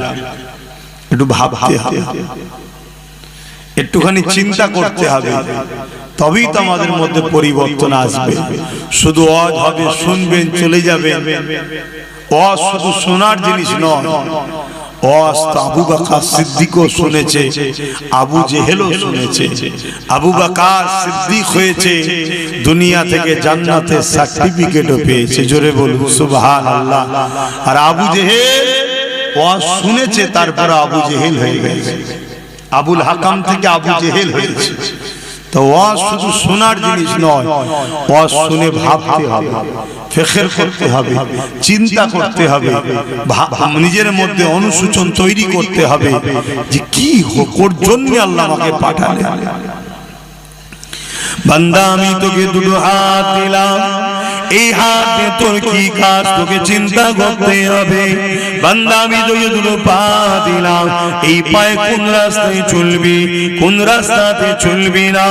একটু ভাবতে হবে, একটুখানি চিন্তা করতে হবে, তবেই তো আমাদের মধ্যে পরিবর্তন আসবে। শুধু ওয়াজ হবে, শুনবেন, চলে যাবেন। ওয়াজ শুধু শোনার জিনিস নয়, ওয়াজ তো আবু বকর সিদ্দিকও শুনেছে, আবু জেহেলও শুনেছে। আবু বকর সিদ্দিক হয়েছে, দুনিয়া থেকে জান্নাতের সার্টিফিকেটও পেয়েছে। জোরে বলুন সুবহানাল্লাহ। আর আবু জেহেল ওয়াজ শুনেছে, তারপর আবু জেহেল হয়ে গেছে। আবুল হাকাম থেকে আবু জেহেল হয়েছে। তো ওয়াজ শুধু শোনার জিনিস নয়, ওয়াজ শুনে ভাবতে হবে, ফিকির করতে হবে, চিন্তা করতে হবে, নিজের মধ্যে অনুশোচন তৈরি করতে হবে যে কি কোর জন্য আল্লাহ আমাকে পাঠালেন। বান্দা, আমি তোকে দুটো হাত দিলাম, এই হাত দিয়ে তোর কি কাজ তোকে চিন্তা করতে হবে। বান্দা, আমি তোকে দুটো পা দিলাম, এই পায়ে কোন রাস্তায় চলবি, কোন রাস্তাতে চলবি না,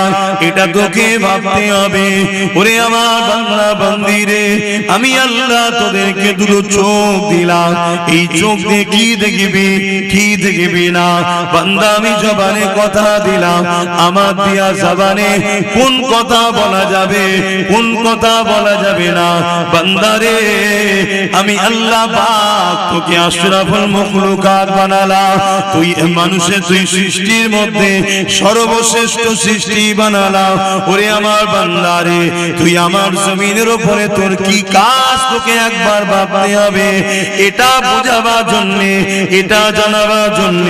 এটা তোকে ভাবতে হবে। ওরে আমার বাংলা বান্দিরে, আমি আল্লাহ তোদেরকে দুটো চোখ দিলাম, এই চোখ দিয়ে কি দেখবি, কি দেখবি না। বান্দা, আমি জবানে কথা দিলাম, আমার দিয়া জবানে কোন কথা বলা যাবে, কোন কথা বলা যাবে না। বান্দারে, আমি আল্লাহ পাক তোকে আশরাফুল মাখলুকাত বানালাম। তুই মানুষের, তুই সৃষ্টির মধ্যে সর্বশ্রেষ্ঠ সৃষ্টি বানালাম। ওরে আমার বান্দারে, তুই আমার জমিনের উপরে তোর কি কাজ তোকে একবার ভাবতে হবে। এটা বোঝাবার জন্য, এটা জানাবার জন্য,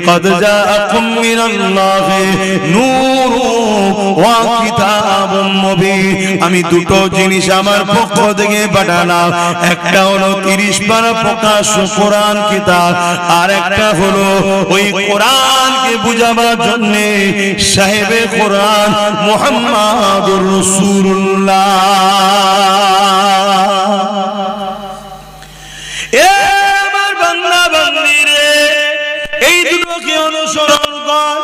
কদ জাআকুম মিনাল্লাহি নূরুন ওয়া কিতাবুম মুবিন, আমি দুটো জিনিস আমার পক্ষ থেকে পাঠালাম। একটা হলো 30 পারা প্রকাশ কোরআন কিতাব, আর একটা হলো ওই কোরআনকে বুঝাবার জন্য সাহেবে কোরআন মুহাম্মাদুর রাসূলুল্লাহ। এ আমার বাংলা বান্দিরে, এই দুটোকে অনুসরণ কর।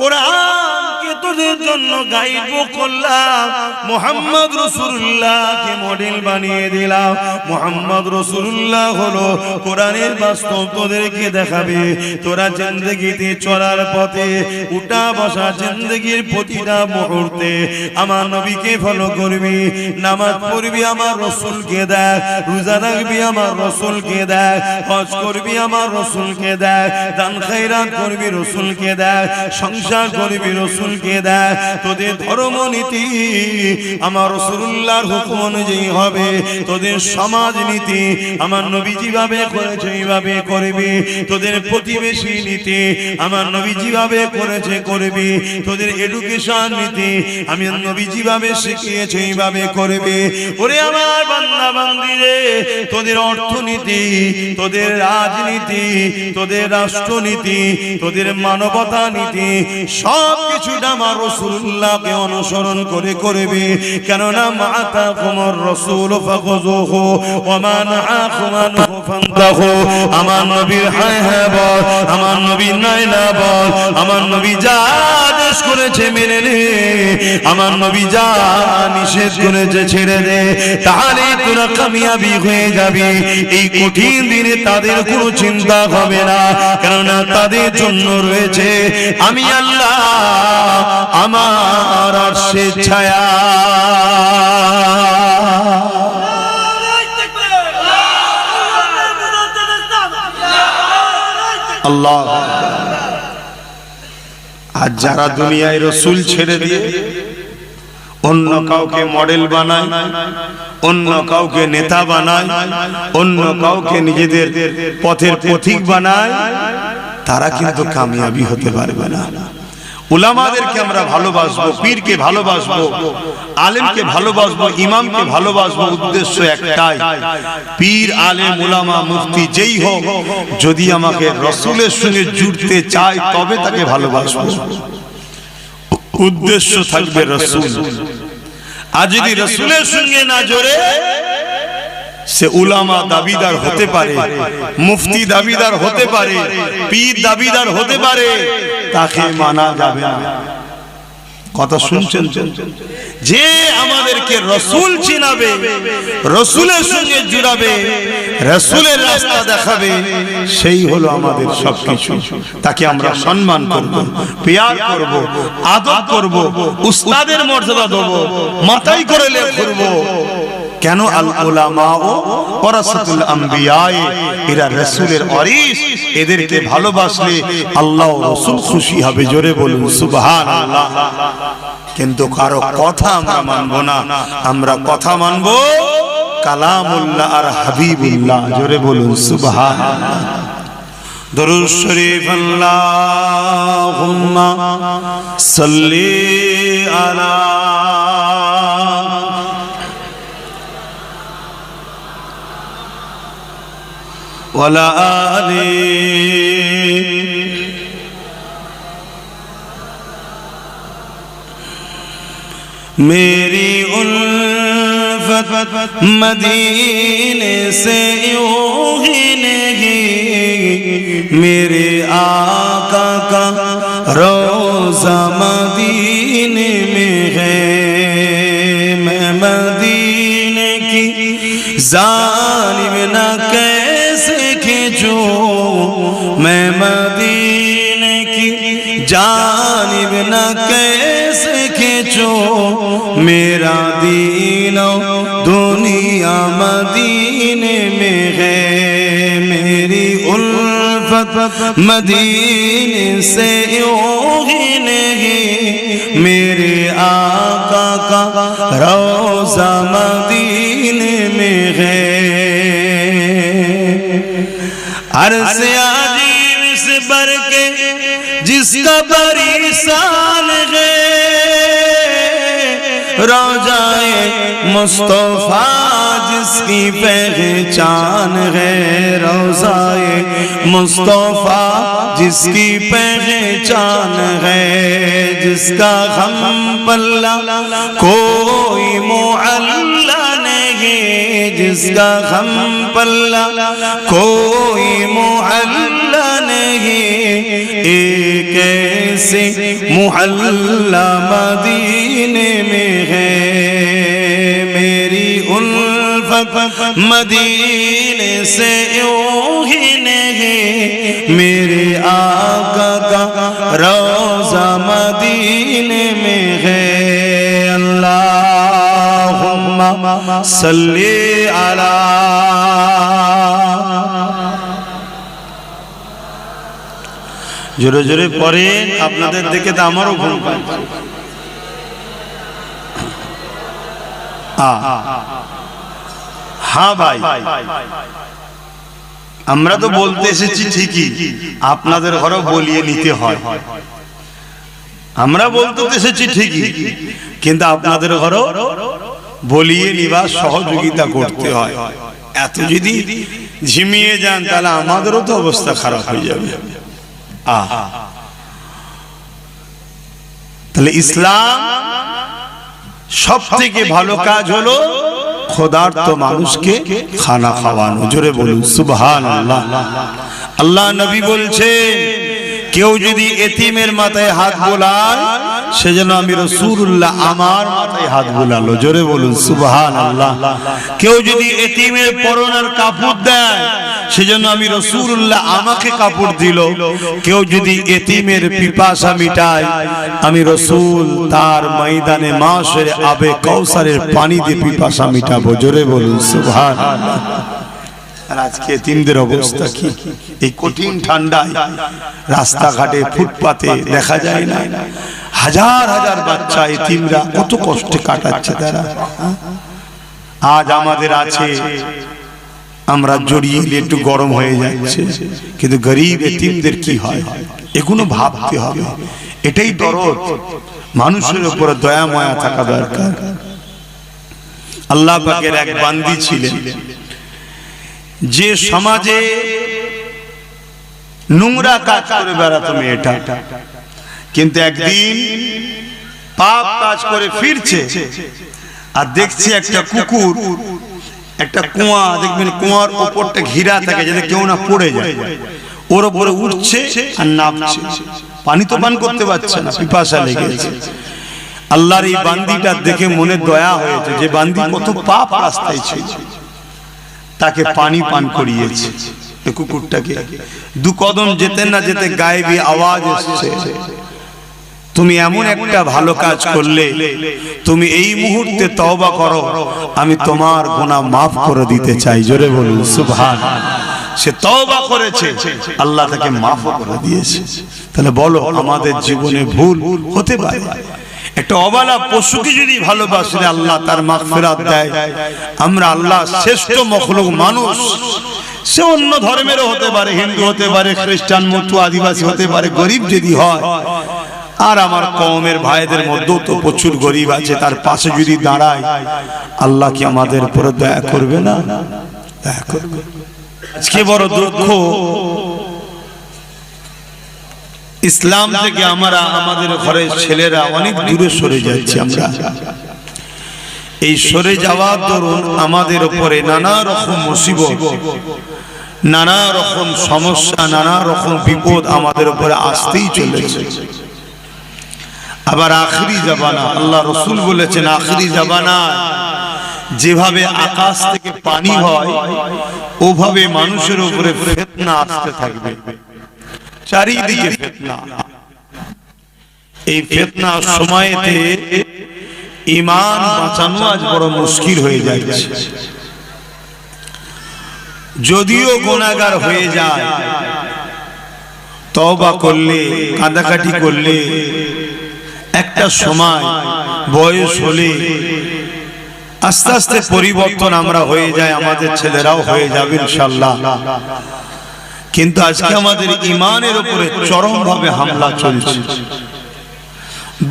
কোরআনকে তোদের জন্য গাইড করলাম, মুহাম্মদ রাসূলুল্লাহকে মডেল বানিয়ে দিলাম। মুহাম্মদ রাসূলুল্লাহ হলো কোরআনের বাস্তব তোদেরকে দেখাবে। তোরা জিন্দেগিতে চলার পথে, উঠা বসা জিন্দেগির প্রতিটা মুহূর্তে আমার নবীকে ফলো করবি, নামাজ পড়বি আমার রাসূলকে দেখ, রোজা রাখবি আমার রাসূলকে দেখ, হজ করবি আমার রাসূলকে দেখ, দান খায়রাত করবি রাসূলকে দেখ, সংসার করবি রাসূলকে উল্টে দেয়। তোদের ধর্মনীতি আমার রাসূলুল্লাহর হুকুম অনুযায়ী হবে, তোদের সমাজ নীতি আমার নবী যেভাবে করেছে এইভাবে করবি, তোদের প্রতিবেশী নীতি আমার নবী যেভাবে করেছে করবি, তোদের এডুকেশন নীতি আমি নবী যেভাবে শিখিয়েছে এইভাবে করবি। ওরে আমার বান্দা বান্দীরে, তোদের অর্থনীতি, তোদের রাজনীতি, তোদের রাষ্ট্রনীতি, তোদের মানবতা নীতি সব কিছুটা আমার রাসূলুল্লাহকে অনুসরণ করে করবি। কেননা মাতাকুমুর রাসূল ফাখুযুহু ওয়া মা নাহাকুম আনহু ফান্তাহু। আমার নবীর হ্যাঁ হ্যাঁ বল, আমার নবী নাই না বল, আমার নবী যা আদেশ করেছে মেনে নে, আমার নবী যা নিষেধ করেছে ছেড়ে দে, তাহলে তোরা কামিয়াবি হয়ে যাবি। এই কঠিন দিনে তাদের কোনো চিন্তা হবে না, কেননা তাদের জন্য রয়েছে আমি আল্লাহ, আমার আরশের ছায়া। আল্লাহ। আর যারা দুনিয়ায় রসুল ছেড়ে দিয়ে অন্য কাউকে মডেল বানায়, অন্য কাউকে নেতা বানায়, অন্য কাউকে নিজেদের পথের পথিক বানায়, তারা কিন্তু কামিয়াবি হতে পারবে না। উলামাদেরকে আমরা ভালোবাসবো, পীরকে ভালোবাসবো, আলেমকে ভালোবাসবো, ইমামকে ভালোবাসবো, উদ্দেশ্য একটাই, পীর আলেম উলামা মুফতি যেই হোক যদি আমাকে রাসূলের সঙ্গে জুড়তে চায় তবে তাকে ভালোবাসবো। উদ্দেশ্য থাকবে রাসূল। আর যদি রাসূলের সঙ্গে না জোড়ে, সে উলামা দাবিদার হতে পারে, মুফতি দাবিদার হতে পারে, পীর দাবিদার হতে পারে, তাকে মানা যাবে না। কথা শুনছেন? যে আমাদেরকে রাসূল চিনাবে, রাসূলের সঙ্গে জুড়াবে, রাসূলের রাস্তা দেখাবে, সেই হলো আমাদের সবকিছু। তাকে আমরা সম্মান করব, প্যার করব, আদর করব, উস্তাদের মর্যাদা দেব, মাথায় করে লেখ করব। কেন? আল উলামা ওয়ারাসাতুল আম্বিয়া, এরা রাসূলের ওয়ারিস। এদেরকে ভালোবাসলে আল্লাহ ও রাসূল খুশি হবে। জোরে বলুন সুবহানাল্লাহ। কিন্তু কারো কথা আমরা মানব না, আমরা কথা মানব কালামুল্লাহ আর হাবিবুল্লাহ। জোরে বলুন সুবহানাল্লাহ। দরুদ শরীফ আল্লাহুম্মা সাল্লি আলা ওয়ালা আলি मेरी उल्फत मदीने से यूं ही नहीं, मेरे आका का रोज़ा मदीने में है। मैं मदीने की जानिब ना कैसे खींचूं, मैं मदीने की जानिब ना कैसे खींचो, मेरा दीनो दुनिया मदीने में है। मेरी उल्फत मदीने से यूं ही नहीं, मेरे आका का रोज़ा मदीने में है। अर्ज़ अजीब से बढ़ के जिसका परेशान है, रोज़ाए मुस्तफा जिसकी पहचान है, रोज़ाए मुस्तफा जिसकी पहचान है, जिसका हम पल्ला कोई मुअल्ला नहीं, जिसका हम पल्ला कोई मुअल्ला नहीं, एक ऐसे मुहल्ला मदीने में है। मेरी उल्फत मदीने से यूं ही नहीं, मेरे आका का रोज़ा मदीने में है। अल्लाहुम्मा सल्ली अला জোরে জোরে পড়েন, আপনাদের দেখে তো আমারও ঘুম পাচ্ছে। হ্যাঁ ভাই, আমরা তো বলতে এসেছি ঠিকই, আপনাদের ঘরেও বলিয়ে নিতে হয়। আমরা বলতে এসেছি ঠিকই, কিন্তু আপনাদের ঘরেও বলিয়ে নিবার সহযোগিতা করতে হয়। এত যদি ঝিমিয়ে যান তাহলে আমাদেরও তো অবস্থা খারাপ হয়ে যাবে। তাহলে ইসলাম সব থেকে ভালো কাজ হলো ক্ষুধার্ত মানুষকে খানা খাওয়ানো। জোরে বলুন সুবহানাল্লাহ। আল্লাহ নবী বলছেন, কেউ যদি এতিমের মাথায় হাত বোলায় সেজন্য আমি রাসূলুল্লাহ আমার মাথায় হাত বোলালো। জোরে বলুন সুবহানাল্লাহ। কেউ যদি এতিমের পরনের কাপড় দেয় সেজন্য আমি রাসূলুল্লাহ আমাকে কাপড় দিল। কেউ যদি এতিমের পিপাসা মিটায় আমি রাসূল তার ময়দানে মাশরে আবে কাউসারের পানি দিয়ে পিপাসা মিটাবো। জোরে বলুন সুবহানাল্লাহ। আর আজকে এতিমদের অবস্থা কি? এই কঠিন ঠান্ডায় রাস্তাঘাটে ফুটপাতে দেখা যায় না, হাজার হাজার বাচ্চা এতিমরা কত কষ্টে কাটাচ্ছে তারা। আজ আমাদের আছে, আমরা জড়িয়ে একটু গরম হয়ে যাচ্ছে, কিন্তু গরিব এতিমদের কি হয় এগুলো ভাবতে হবে। এটাই দরদ, মানুষের উপর দয়া মায়া থাকা দরকার। আল্লাহ পাকের এক বান্দি ছিলেন যে সমাজে নোংরা কাজ করে বেড়াতো মেয়েটা, কিন্তু একদিন পাপ কাজ করে ফিরছে আর দেখছে একটা কুকুর একটা কুয়া, দেখবেন কুয়ার উপরটা ঘিরা থাকে যাতে কেউ না পড়ে যায়, ওর উপরে উঠছে আর নামছে। পানি তো পান করতে পারছে না, পিপাসা লেগেছে। আল্লাহর এই বান্দিটা দেখে মনে দয়া হয়েছে, যে বান্দি কত পাপ রাস্তায় ছিল, তাকে পানি পান করিয়েছে। কুকুরটাকে দু কদম যেতে না যেতে গায়েবী আওয়াজ এসেছে, তুমি এমন একটা ভালো কাজ করলে, তুমি এই মুহূর্তে তওবা করো, আমি তোমার গুনাহ মাফ করে দিতে চাই। জোরে বলুন সুবহানাল্লাহ। সে তওবা করেছে, আল্লাহ তাকে মাফ করে দিয়েছে। তাহলে বলো, আমাদের জীবনে ভুল হতে পারে। একটা অবালা পশুকে যদি ভালোবাসলে আল্লাহ তার মাগফিরাত দেয়। আমরা আল্লাহ শ্রেষ্ঠ মখলুক মানুষ, সে অন্য ধর্মেরও হতে পারে, হিন্দু হতে পারে, খ্রিস্টান, মতুয়া, আদিবাসী হতে পারে, গরিব যদি হয়। আর আমার কওমের ভাইদের মধ্যেও তো প্রচুর গরিব আছে, তার পাশে যদি দাঁড়ায় আল্লাহ কি আমাদের উপর দয়া করবে না? দয়া করবে। আজকে বড় দুঃখ, ইসলাম থেকে আমরা আমাদের ঘরের ছেলেরা অনেক দূরে সরে যাচ্ছি। আমরা এই সরে যাওয়ার দরুন আমাদের উপরে নানা রকম মুসিবত, নানা রকম সমস্যা, নানা রকম বিপদ আমাদের উপরে আসতেই চলেছে। আবার আখিরি জামানা, আল্লাহ রাসূল বলেছেন আখিরি জামানা যেভাবে আকাশ থেকে পানি হয় ওভাবে মানুষের উপরে ফিতনা আসতে থাকবে, চারিদিকে ফিতনা। এই ফিতনার সময়তে ঈমান বাঁচানো আজ বড় মুশকিল হয়ে যাচ্ছে। যদিও গুনাহগার হয়ে যায়, তওবা করলে, কাঁদাকাটি করলে, একটা সময় বয়স হলে আস্তে আস্তে পরিবর্তন আমরা হয়ে যায়, আমাদের ছেলেরাও হয়ে যাবে ইনশাআল্লাহ। কিন্তু আজকে আমাদের ঈমানের উপরে চরমভাবে হামলা চলছে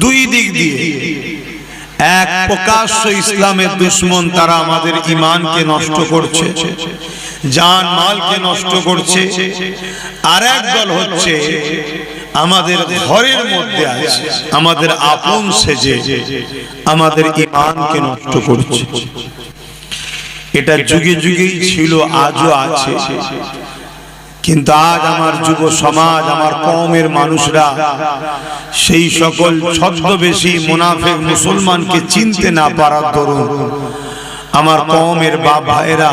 দুই দিক দিয়ে। এক, প্রকাশ্য ইসলামের দুশমন, তারা আমাদের ঈমানকে নষ্ট করছে, জান মালকে নষ্ট করছে। আর এক দল হচ্ছে আমাদের ঘরের মধ্যে আছে, আমাদের আপন সেজে আমাদের ঈমানকে নষ্ট করছে। এটা যুগে যুগেই ছিল, আজও আছে। কিন্তু আজ আমার যুব সমাজ, আমার কওমের মানুষরা সেই সকল ছদ্মবেশী মুনাফিক মুসলমানকে চিনতে না পারার দরুন আমার কওমের বাপ ভাইরা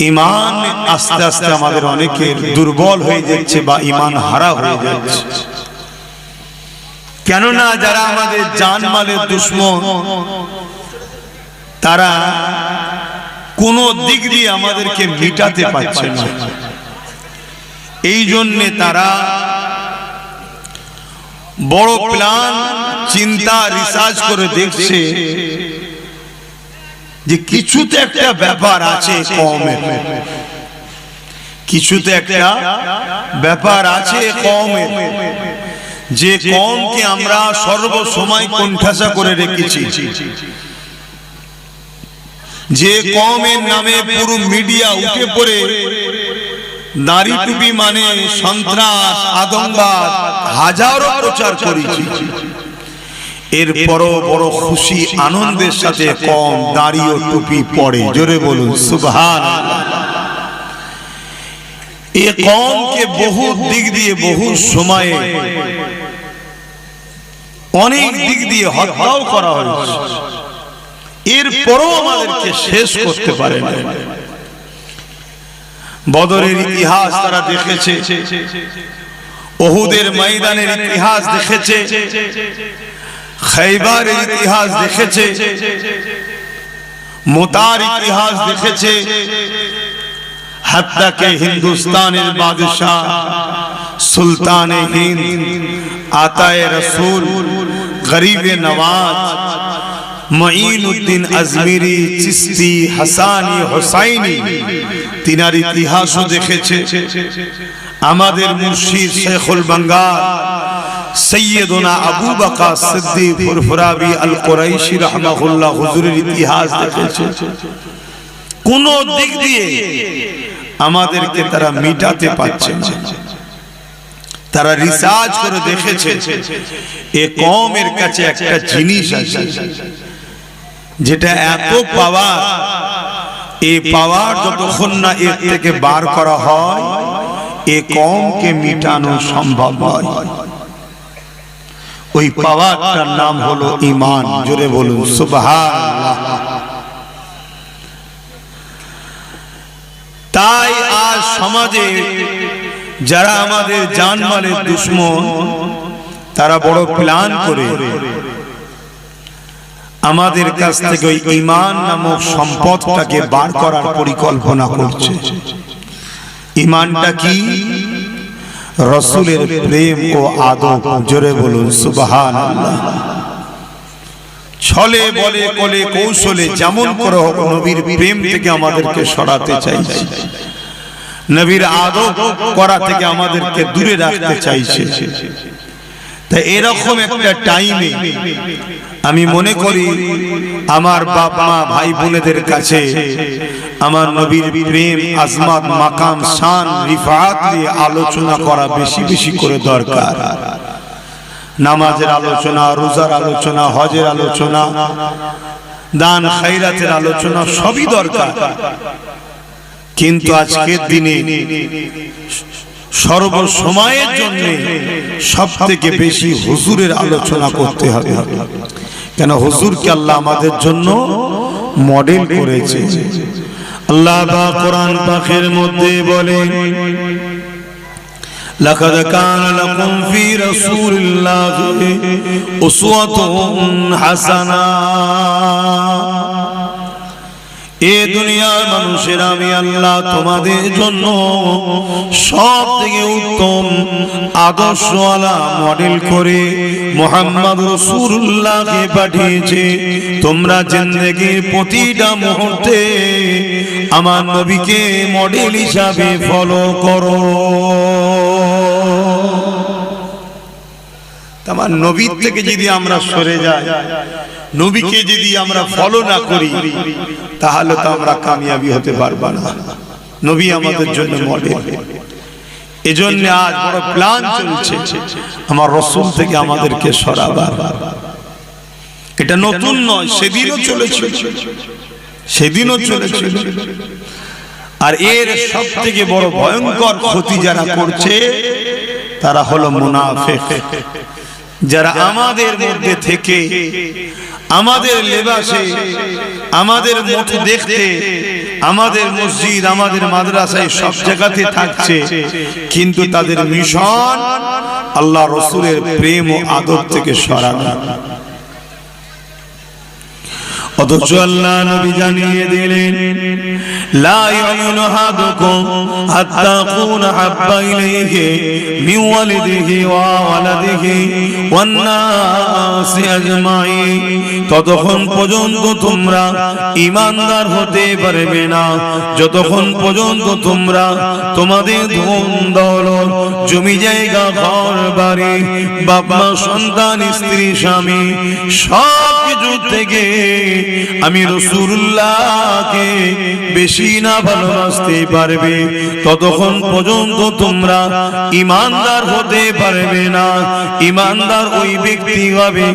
ঈমান আস্তে আস্তে আমাদের অনেকের দুর্বল হয়ে যাচ্ছে বা ঈমান হারা হয়ে যাচ্ছে। কেননা যারা আমাদের জানমালের দুশমন, তারা কোন দিক দিয়ে আমাদেরকে মিটাতে পারছে না। এই জন্যে তারা বড় প্ল্যান চিন্তা রিসার্চ করে দেখছে যে কিছুতে একটা ব্যাপার আছে কওমের, কিছুতে একটা ব্যাপার আছে কওমের, যে কওমকে আমরা সর্বসময় কোণঠাসা করে রেখেছি, যে কওমের নামে পুরো মিডিয়া উঠে পড়ে দাড়ি টুপি মানে সন্ত্রাস আতঙ্কবাদ হাজারো প্রচার করেছি, এরপরও বড় খুশি আনন্দের সাথে কওম দাড়ি ও টুপি পরে। জোরে বলুন সুবহানাল্লাহ। এই কওমকে বহু দিক দিয়ে বহু সময়ে অনেক দিক দিয়ে হত্যাও করা হয়েছে, এরপরও আমাদেরকে শেষ করতে পারে না। বদরের ইতিহাস তারা দেখেছে, উহুদের ময়দানের ইতিহাস দেখেছে, খাইবারের ইতিহাস দেখেছে, মুতার ইতিহাস দেখেছে, হাত্তা কে হিন্দুস্তানের বাদশাহ সুলতানে হিন্দ আতায়ে রসুল গরিবে নওয়াজ মঈনুদ্দিন আজমিরি চিশতি হাসানি হুসাইনি তিনার ইতিহাসও দেখেছে। আমাদের মুর্শিদ শেখুল বাঙ্গাল সৈয়দনা আবু বকর সিদ্দিক ফুরফুরাবি আল কুরাইশি রাহমাহুল্লাহ হুজুরের ইতিহাস দেখেছে। কোন দিক দিয়ে আমাদেরকে তারা মিটাতে পারছে না। তারা রিসার্চ করে দেখেছে এ কওমের কাছে একটা জিনিস আছে যেটা এত পাওয়ার, এই পাওয়ার যতক্ষণ না এর থেকে বার করা হয় এ কওমকে মিটানো সম্ভব নয়। ওই পাওয়ারটার নাম হলো ঈমান। জোরে বলুন সুবহানাল্লাহ। তাই আজ সমাজে যারা আমাদের জানমালের দুশমন, তারা বড় প্ল্যান করে আমাদের কাছ থেকে ওই ঈমান নামক সম্পদটাকে বার করার পরিকল্পনা করছে। ঈমানটা কি? রাসূলের প্রেম ও আদব। জোরে বলুন সুবহানাল্লাহ। ছলে বলে কোলে কৌশলে যেমন করে হোক নবীর প্রেম থেকে আমাদেরকে সরাতে চাইছে, নবীর আদব করা থেকে আমাদেরকে দূরে রাখতে চাইছে। তাই এরকম একটা টাইমে আমি মনে করি আমার বাপ মা ভাই বোনেদের কাছে আমার নবীর প্রেম আজমাত মাকাম শান রিফাত নিয়ে আলোচনা করা বেশি বেশি করে দরকার। নামাজের আলোচনা, রোজার আলোচনা, হজের আলোচনা, দান খায়রাতের আলোচনা সবই দরকার। কিন্তু আজকের দিনে সর্বসময়ের জন্য সবথেকে বেশি হুজুরের আলোচনা করতে হবে। কেন? হুজুরকে আল্লাহ আমাদের জন্য মডেল করেছে। আল্লাহ পাক কোরআন পাকের মধ্যে বলেন, লাকাদ কানা লাকুম ফি রাসূলিল্লাহি উসওয়াতুন হাসানা। এ দুনিয়ার মানুষের আমি আল্লাহ তোমাদের জন্য সব থেকে উত্তম আদর্শওয়ালা মডেল করে মুহাম্মদ রাসূলুল্লাহকে পাঠিয়েছে। তোমরা জিন্দেগির প্রতিটা মুহূর্তে আমার নবীকে মডেল হিসাবে ফলো করো। আমার নবীর থেকে যদি আমরা সরে যাই, নবীকে যদি আমরা ফলো না করি, তাহলে তো আমরা কামিয়াবি হতে পারবো না। নবী আমাদের জন্য মডেল। এজন্য আজ বড় প্ল্যান চলছে আমার রাসূল থেকে আমাদেরকে সরাবার। এটা নতুন নয়, সেদিনও চলেছিল, সেদিনও চলেছিল। আর এর সব থেকে বড় ভয়ঙ্কর ক্ষতি যারা করছে তারা হলো মুনাফিক, যারা আমাদের মধ্যে থেকে আমাদের লেবাসে, আমাদের মতো দেখতে, আমাদের মসজিদ, আমাদের মাদ্রাসায় সব জায়গাতে থাকছে, কিন্তু তাদের মিশন আল্লাহ রাসূলের প্রেম ও আদব থেকে সরানো। অথচ আল্লাহ নবী জানিয়ে দিলেন লা ইউমিনু আহাদুকুম হাত্তা কুনা হাব্বা ইলাইহি মিন ওয়ালিদিহি ওয়া ওয়ালাদিহি ওয়ান নাসি আজমাইন, ততক্ষণ পর্যন্ত তোমরা ঈমানদার হতে পারবে না যতক্ষণ পর্যন্ত তোমরা তোমাদের ধন দৌলত, জমি জায়গা, ঘর বাড়ি, বাপ মা, সন্তান, স্ত্রী, স্বামী সব কিছু থেকে আমি রাসূলুল্লাহকে বেশি না ভালোবাসতে পারবে ততক্ষণ পর্যন্ত তোমরা ঈমানদার হতে পারবে না। ঈমানদার ওই ব্যক্তি হবে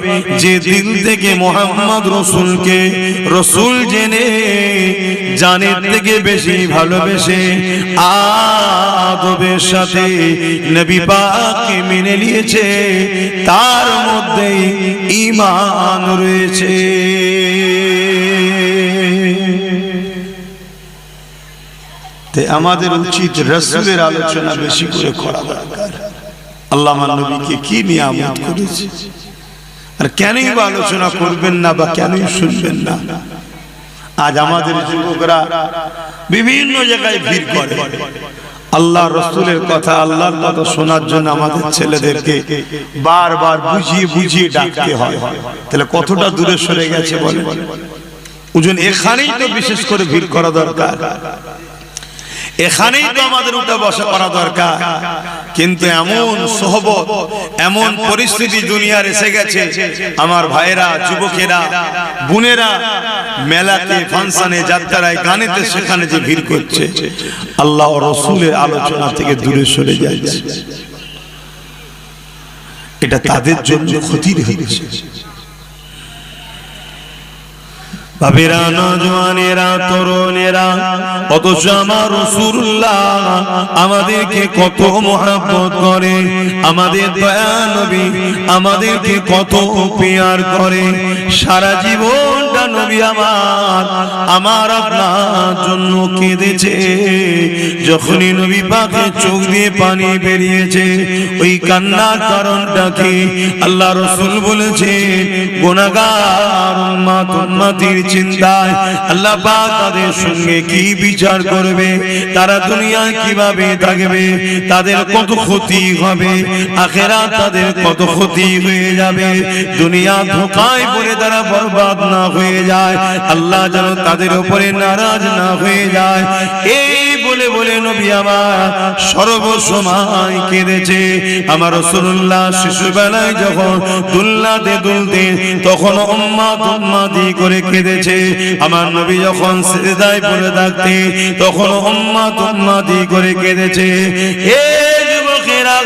যে দিল থেকে মুহাম্মদ রাসূলকে রাসূল জেনে জানের থেকে বেশি ভালোবেসে আদবের সাথে নবী পাককে মেনে নিয়েছে, তার মধ্যেই ঈমান রয়েছে। তাই আমাদের উচিত রাসূলের আলোচনা বেশি করে করা দরকার। আল্লাহ নবীকে কি নিয়ামত করেছে, আর কেনই বা আলোচনা করবেন না বা কেনই শুনবেন না। আজ আমাদের যুবকরা বিভিন্ন জায়গায় ভিড় করে আল্লাহ রাসূলের কথা, আল্লাহর কথা শোনার জন্য আমাদের ছেলেদেরকে বারবার বুঝিয়ে বুঝিয়ে ডাকতে হয়। তাহলে কতটা দূরে সরে গেছে বলে। ওজন এখানেই তো বিশেষ করে ভিড় করা দরকার, এখানেই তো আমাদের উঠা বসা করা দরকার। কিন্তু এমন সোহবত, এমন পরিস্থিতি দুনিয়ার এসে গেছে, আমার ভাইরা, যুবকেরা, বোনেরা মেলাতে, ফাংশনে, যাত্রায়, গানেতে সেখানে যে ভিড় করছে, আল্লাহ ও রাসূলের আলোচনা থেকে দূরে সরে যাচ্ছে। এটা তাদের জন্য ক্ষতির হচ্ছে। বাবেরা, নওজওয়ানেরা, তরুণেরা, অথচ আমার রাসূলুল্লাহ আমাদেরকে কত মহব্বত করে, আমাদের দয়া নবী আমাদেরকে কত প্যার করে। সারা জীবনটা নবী আমার আপনার জন্য কেঁদেছে। যখনই নবী পাকের চোখ দিয়ে পানি বেরিয়েছে, ওই কান্নার কারণটা কি? আল্লাহ রাসূল বলেছে, গুনাহগার উম্মত উম্মতির চিন্তায় আল্লাহ পাক তাদের সঙ্গে কি বিচার করবে, তারা দুনিয়ায় কিভাবে থাকবে, তাদের কত ক্ষতি হবে, আখিরাত তাদের কত ক্ষতি হয়ে যাবে। দুনিয়া ধোঁকায় পড়ে তারা বরবাদ না হয়ে যায়, আল্লাহ যেন তাদের উপরে নারাজ না হয়ে যায়। এই বলে বলে নবী আমার সর্বসময় কেঁদেছে। আমার রাসূলুল্লাহ শিশুবেলায় যখন দুলনাতে দুলতে তখন উম্মত উম্মতি করে কেঁদেছে। আমার নবী যখন সিজদায় পড়ে থাকতে তখন উম্মত উম্মতি করে কেঁদেছে। এই যুবকেরা,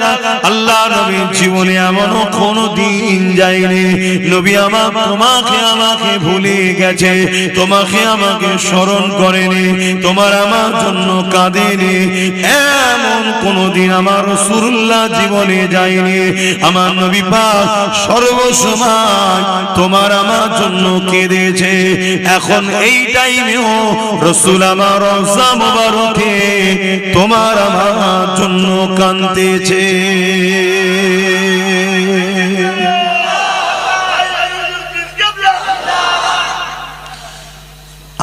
আল্লাহ নবীর জীবনে এমন কোনো দিন যায়নি নবী আমার তোমাকে আমাকে ভুলে গেছে, তোমাকে আমাকে স্মরণ করেনি, তোমার আমার জন্য কাঁদেনি, এমন কোন দিন আমার রাসূলুল্লাহ জীবনে যায়নি। আমার নবী পাক সর্বসময় তোমার আমার জন্য কেঁদেছে। এখন এই টাইমেও রাসূল আমার রওজা মুবারকে তোমার আমার জন্য কাঁদতেছে।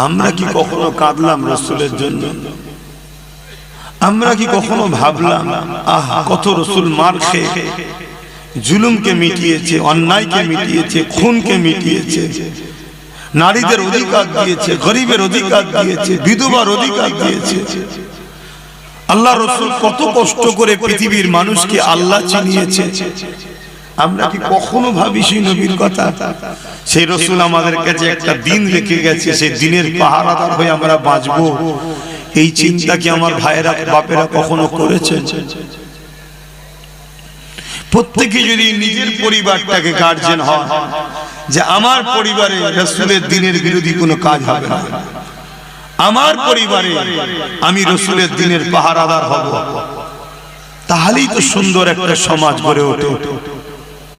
আমরা কি কখনো কাঁদলাম রাসূলের জন্য? আমরা কি কখনো ভাবলাম আহা কত রাসূল মার খেয়ে জুলুমকে মিটিয়েছে, অন্যায়কে মিটিয়েছে, খুনকে মিটিয়েছে, নারীদের অধিকার দিয়েছে, গরিবের অধিকার দিয়েছে, বিধবার অধিকার দিয়েছে। আল্লাহ রাসূল কত কষ্ট করে পৃথিবীর মানুষকে আল্লাহ চিনিয়েছে। আমরা কি কখনো ভাবি সেই নবীর কথা? সেই রাসূল আমাদের কাছে একটা দিন রেখে গেছে, সেই দিনের পাহারাদার হয়ে আমরা বাঁচবো, এই চিন্তা কি আমার ভাইয়েরা, বাপেরা কখনো করেছেন? প্রত্যেকে যদি নিজের পরিবারটাকে গার্জিয়ান হয় যে আমার পরিবারে রাসূলের দ্বীনের বিরোধী কোনো কাজ হবে না, আমার পরিবারে আমি রাসূলের দ্বীনের পাহারাদার হব, তাহলেই তো সুন্দর একটা সমাজ গড়ে ওঠে।